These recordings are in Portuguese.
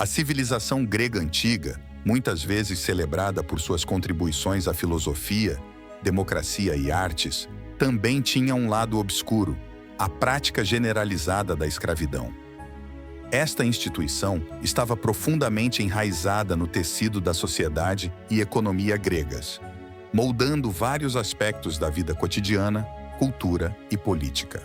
A civilização grega antiga, muitas vezes celebrada por suas contribuições à filosofia, democracia e artes, também tinha um lado obscuro, a prática generalizada da escravidão. Esta instituição estava profundamente enraizada no tecido da sociedade e economia gregas, moldando vários aspectos da vida cotidiana, cultura e política.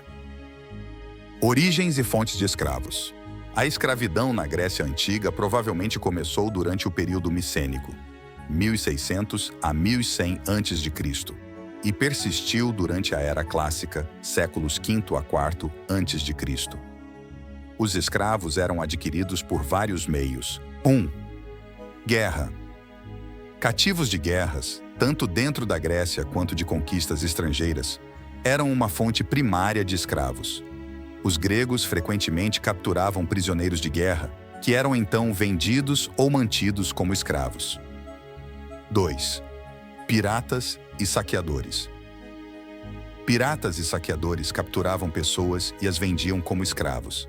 Origens e fontes de escravos. A escravidão na Grécia Antiga provavelmente começou durante o período micênico, 1600 a 1100 a.C., e persistiu durante a Era Clássica, séculos V a IV a.C. Os escravos eram adquiridos por vários meios. 1. Guerra. Cativos de guerras, tanto dentro da Grécia quanto de conquistas estrangeiras, eram uma fonte primária de escravos. Os gregos frequentemente capturavam prisioneiros de guerra, que eram então vendidos ou mantidos como escravos. 2. Piratas e saqueadores. Piratas e saqueadores capturavam pessoas e as vendiam como escravos.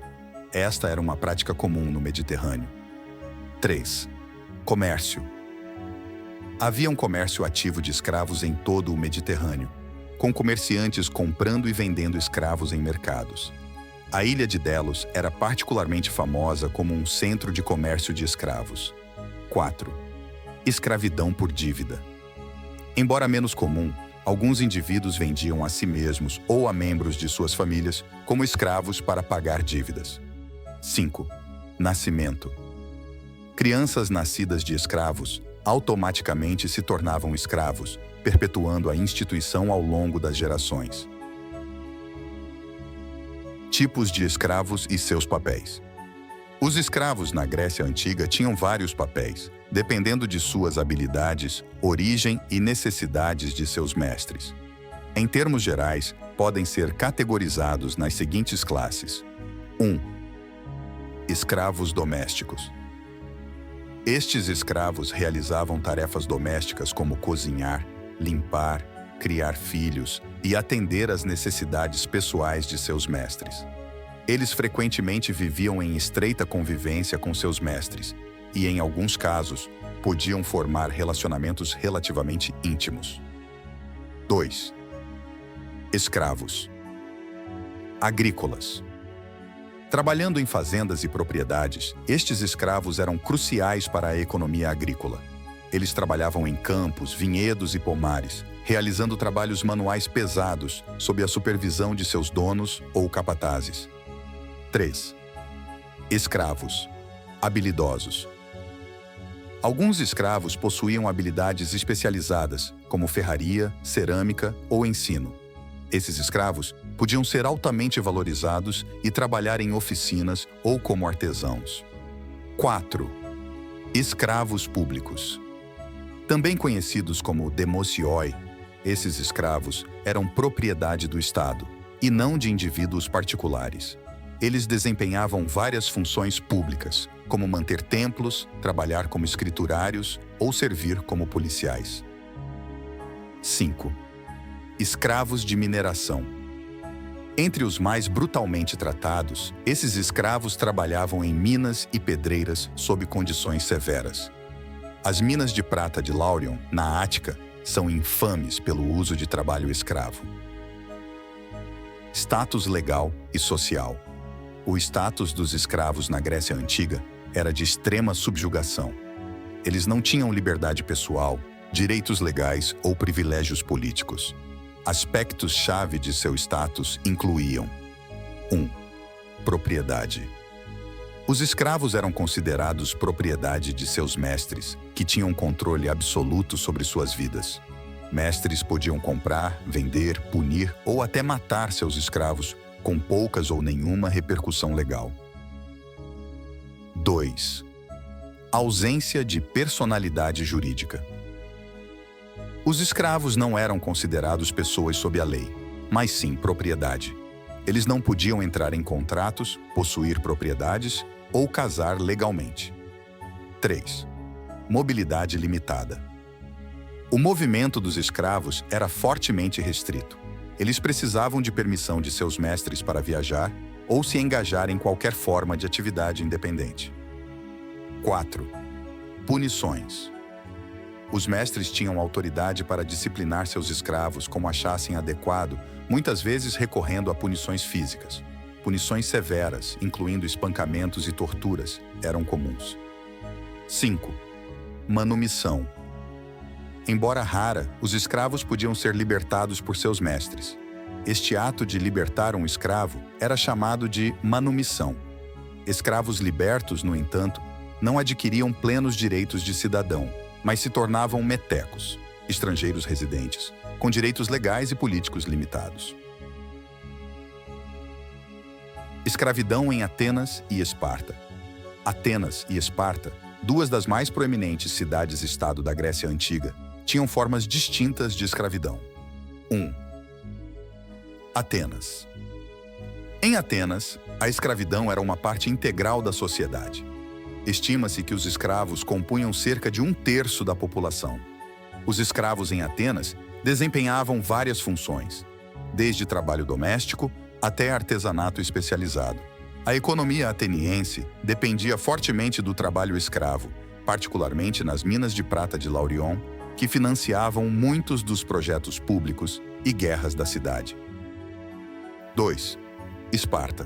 Esta era uma prática comum no Mediterrâneo. 3. Comércio. Havia um comércio ativo de escravos em todo o Mediterrâneo, com comerciantes comprando e vendendo escravos em mercados. A ilha de Delos era particularmente famosa como um centro de comércio de escravos. 4. Escravidão por dívida. Embora menos comum, alguns indivíduos vendiam a si mesmos ou a membros de suas famílias como escravos para pagar dívidas. 5. Nascimento. Crianças nascidas de escravos automaticamente se tornavam escravos, perpetuando a instituição ao longo das gerações. Tipos de escravos e seus papéis. Os escravos na Grécia Antiga tinham vários papéis, dependendo de suas habilidades, origem e necessidades de seus mestres. Em termos gerais, podem ser categorizados nas seguintes classes. 1. Escravos domésticos. Estes escravos realizavam tarefas domésticas como cozinhar, limpar, criar filhos e atender às necessidades pessoais de seus mestres. Eles frequentemente viviam em estreita convivência com seus mestres e, em alguns casos, podiam formar relacionamentos relativamente íntimos. 2. Escravos agrícolas. Trabalhando em fazendas e propriedades, estes escravos eram cruciais para a economia agrícola. Eles trabalhavam em campos, vinhedos e pomares, realizando trabalhos manuais pesados sob a supervisão de seus donos ou capatazes. 3. Escravos habilidosos. Alguns escravos possuíam habilidades especializadas, como ferraria, cerâmica ou ensino. Esses escravos podiam ser altamente valorizados e trabalhar em oficinas ou como artesãos. 4. Escravos públicos. Também conhecidos como demosioi, esses escravos eram propriedade do Estado e não de indivíduos particulares. Eles desempenhavam várias funções públicas, como manter templos, trabalhar como escriturários ou servir como policiais. 5. Escravos de mineração. Entre os mais brutalmente tratados, esses escravos trabalhavam em minas e pedreiras sob condições severas. As minas de prata de Laurion, na Ática, são infames pelo uso de trabalho escravo. Status legal e social. O status dos escravos na Grécia Antiga era de extrema subjugação. Eles não tinham liberdade pessoal, direitos legais ou privilégios políticos. Aspectos-chave de seu status incluíam: 1. Propriedade. Os escravos eram considerados propriedade de seus mestres, que tinham controle absoluto sobre suas vidas. Mestres podiam comprar, vender, punir ou até matar seus escravos, com poucas ou nenhuma repercussão legal. 2. Ausência de personalidade jurídica. Os escravos não eram considerados pessoas sob a lei, mas sim propriedade. Eles não podiam entrar em contratos, possuir propriedades ou casar legalmente. 3. Mobilidade limitada. O movimento dos escravos era fortemente restrito. Eles precisavam de permissão de seus mestres para viajar ou se engajar em qualquer forma de atividade independente. 4. Punições. Os mestres tinham autoridade para disciplinar seus escravos como achassem adequado, muitas vezes recorrendo a punições físicas. Punições severas, incluindo espancamentos e torturas, eram comuns. 5. Manumissão. Embora rara, os escravos podiam ser libertados por seus mestres. Este ato de libertar um escravo era chamado de manumissão. Escravos libertos, no entanto, não adquiriam plenos direitos de cidadão, mas se tornavam metecos, estrangeiros residentes, com direitos legais e políticos limitados. Escravidão em Atenas e Esparta. Atenas e Esparta, duas das mais proeminentes cidades-estado da Grécia Antiga, tinham formas distintas de escravidão. 1. Atenas. Em Atenas, a escravidão era uma parte integral da sociedade. Estima-se que os escravos compunham cerca de 1/3 da população. Os escravos em Atenas desempenhavam várias funções, desde trabalho doméstico até artesanato especializado. A economia ateniense dependia fortemente do trabalho escravo, particularmente nas minas de prata de Laurion, que financiavam muitos dos projetos públicos e guerras da cidade. 2. Esparta.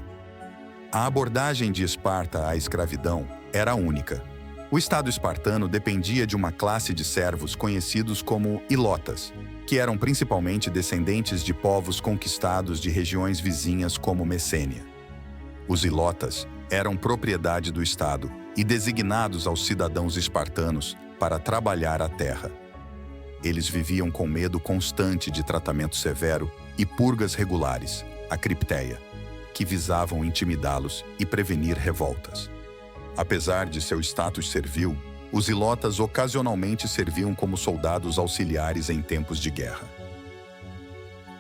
A abordagem de Esparta à escravidão era única. O Estado espartano dependia de uma classe de servos conhecidos como ilotas, que eram principalmente descendentes de povos conquistados de regiões vizinhas como Messênia. Os ilotas eram propriedade do Estado e designados aos cidadãos espartanos para trabalhar a terra. Eles viviam com medo constante de tratamento severo e purgas regulares, a cripteia, que visavam intimidá-los e prevenir revoltas. Apesar de seu status servil, os ilotas ocasionalmente serviam como soldados auxiliares em tempos de guerra.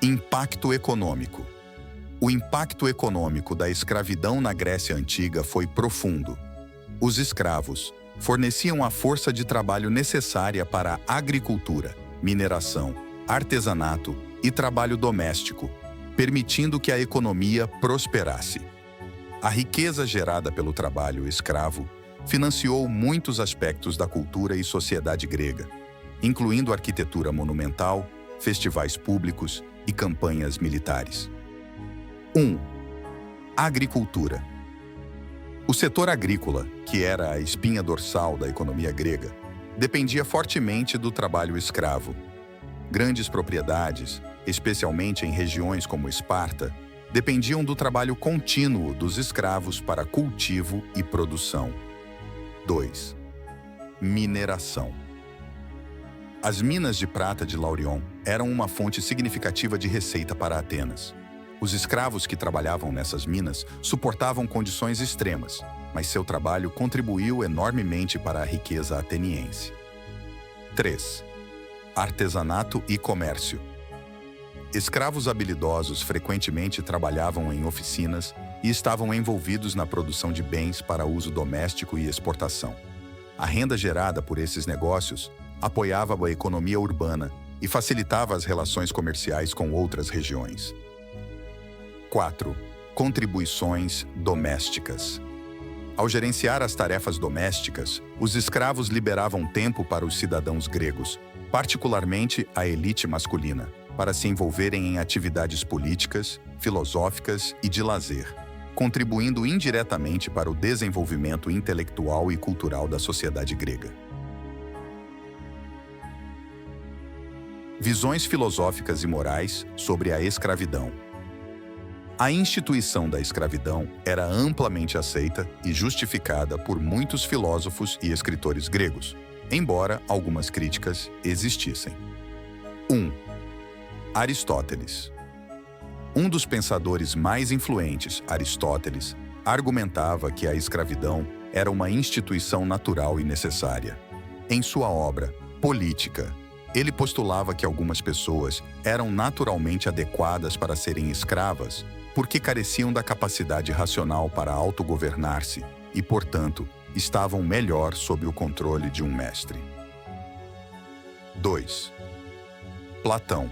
Impacto econômico. O impacto econômico da escravidão na Grécia Antiga foi profundo. Os escravos forneciam a força de trabalho necessária para a agricultura, mineração, artesanato e trabalho doméstico, permitindo que a economia prosperasse. A riqueza gerada pelo trabalho escravo financiou muitos aspectos da cultura e sociedade grega, incluindo arquitetura monumental, festivais públicos e campanhas militares. 1. Agricultura. O setor agrícola, que era a espinha dorsal da economia grega, dependia fortemente do trabalho escravo. Grandes propriedades, especialmente em regiões como Esparta, dependiam do trabalho contínuo dos escravos para cultivo e produção. 2. Mineração. As minas de prata de Laurion eram uma fonte significativa de receita para Atenas. Os escravos que trabalhavam nessas minas suportavam condições extremas, mas seu trabalho contribuiu enormemente para a riqueza ateniense. 3. Artesanato e comércio. Escravos habilidosos frequentemente trabalhavam em oficinas e estavam envolvidos na produção de bens para uso doméstico e exportação. A renda gerada por esses negócios apoiava a economia urbana e facilitava as relações comerciais com outras regiões. 4. Contribuições domésticas. Ao gerenciar as tarefas domésticas, os escravos liberavam tempo para os cidadãos gregos, particularmente a elite masculina, para se envolverem em atividades políticas, filosóficas e de lazer, contribuindo indiretamente para o desenvolvimento intelectual e cultural da sociedade grega. Visões filosóficas e morais sobre a escravidão. A instituição da escravidão era amplamente aceita e justificada por muitos filósofos e escritores gregos, embora algumas críticas existissem. 1. Aristóteles. Um dos pensadores mais influentes, Aristóteles, argumentava que a escravidão era uma instituição natural e necessária. Em sua obra, Política, ele postulava que algumas pessoas eram naturalmente adequadas para serem escravas porque careciam da capacidade racional para autogovernar-se e, portanto, estavam melhor sob o controle de um mestre. 2. Platão.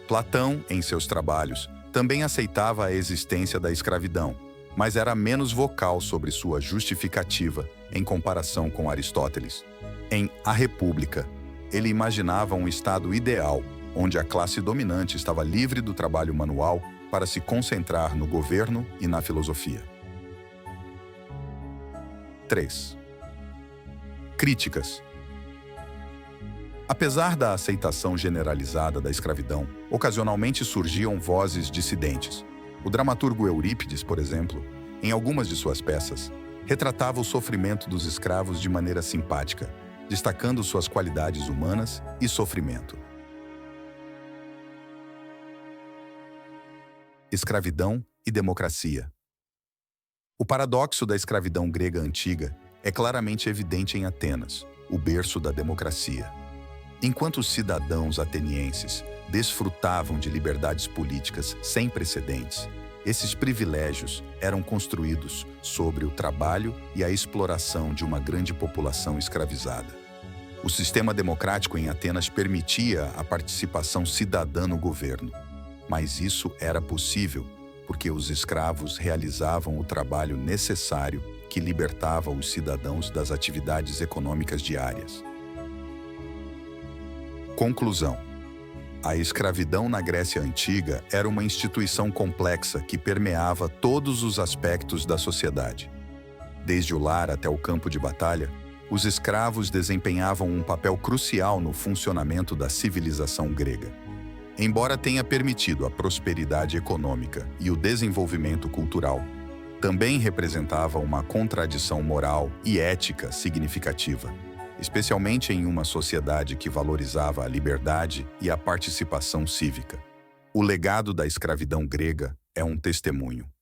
Platão, em seus trabalhos, também aceitava a existência da escravidão, mas era menos vocal sobre sua justificativa em comparação com Aristóteles. Em A República, ele imaginava um estado ideal, onde a classe dominante estava livre do trabalho manual para se concentrar no governo e na filosofia. 3. Críticas. Apesar da aceitação generalizada da escravidão, ocasionalmente surgiam vozes dissidentes. O dramaturgo Eurípides, por exemplo, em algumas de suas peças, retratava o sofrimento dos escravos de maneira simpática, destacando suas qualidades humanas e sofrimento. Escravidão e democracia. O paradoxo da escravidão grega antiga é claramente evidente em Atenas, o berço da democracia. Enquanto os cidadãos atenienses desfrutavam de liberdades políticas sem precedentes, esses privilégios eram construídos sobre o trabalho e a exploração de uma grande população escravizada. O sistema democrático em Atenas permitia a participação cidadã no governo, mas isso era possível porque os escravos realizavam o trabalho necessário que libertava os cidadãos das atividades econômicas diárias. Conclusão. A escravidão na Grécia Antiga era uma instituição complexa que permeava todos os aspectos da sociedade. Desde o lar até o campo de batalha, os escravos desempenhavam um papel crucial no funcionamento da civilização grega. Embora tenha permitido a prosperidade econômica e o desenvolvimento cultural, também representava uma contradição moral e ética significativa, especialmente em uma sociedade que valorizava a liberdade e a participação cívica. O legado da escravidão grega é um testemunho.